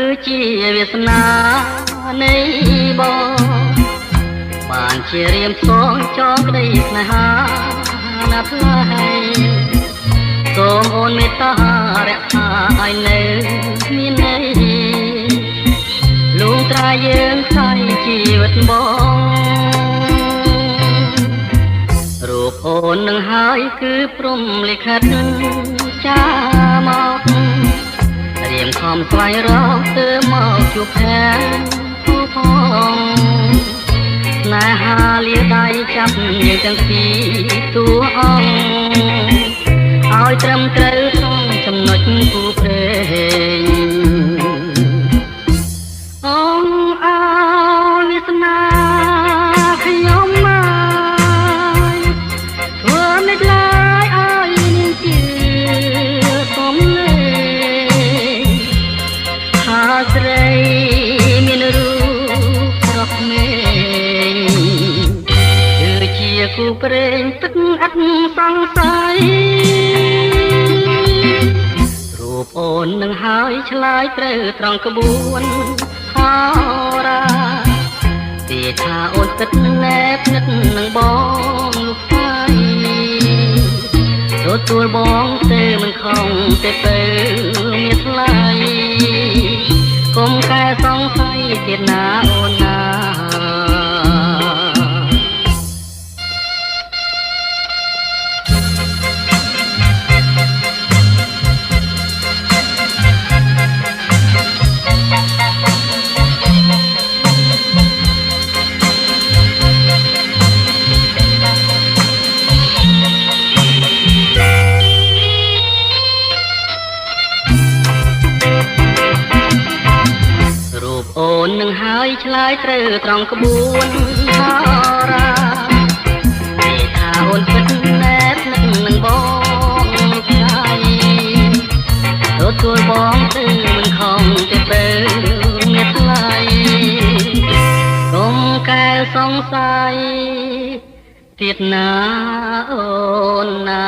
គឺជាវាសនានៃបងបានជារៀមសងចងក្តីស្នេហាណាស់ថ្លៃសូមអូនមេត្តារក្សាឲ្យនៅមានន័យលុងត្រាយើងខ្សែជីវិតបងរូបអូននឹងហើយគឺព្រំលិខិតចាមករៀមខំស្វែងរកទើបមកជួបែនផងស្នេហាលាដៃចាប់យើងទាំងពីរតួអង្គឲ្យត្រឹមត្រូវក្នុងចំណុចគូព្រេងអង្គអើវាសនាខ្ញុំមកធ្វើមិនឡើយឲ្យនាងជឿសុំលេថាស្រីមានរូបស្រស់មេគឺជាគូព្រេងទឹកអត់សង្ស័យរូបអូននឹងហើយឆ្លើយត្រូវត្រង់ក្បួនហោរាទីថាអូនទឹកណែបនឹកនឹងបងលោកស្រីទទួលបងទេមិនខំទេទៅមានថ្លៃកុំកែសង្ស័យទៀតណាអូនណាអូននឹងហើយឆ្លើយត្រូវត្រង់ក្បួនហោរាទេថាអូនពិតណែបនឹកនឹងបងលោកស្រីទទួលបងទៅមិនខំទេទៅមានថ្លៃកុំកែសង្ស័យទៀតណាអូនណា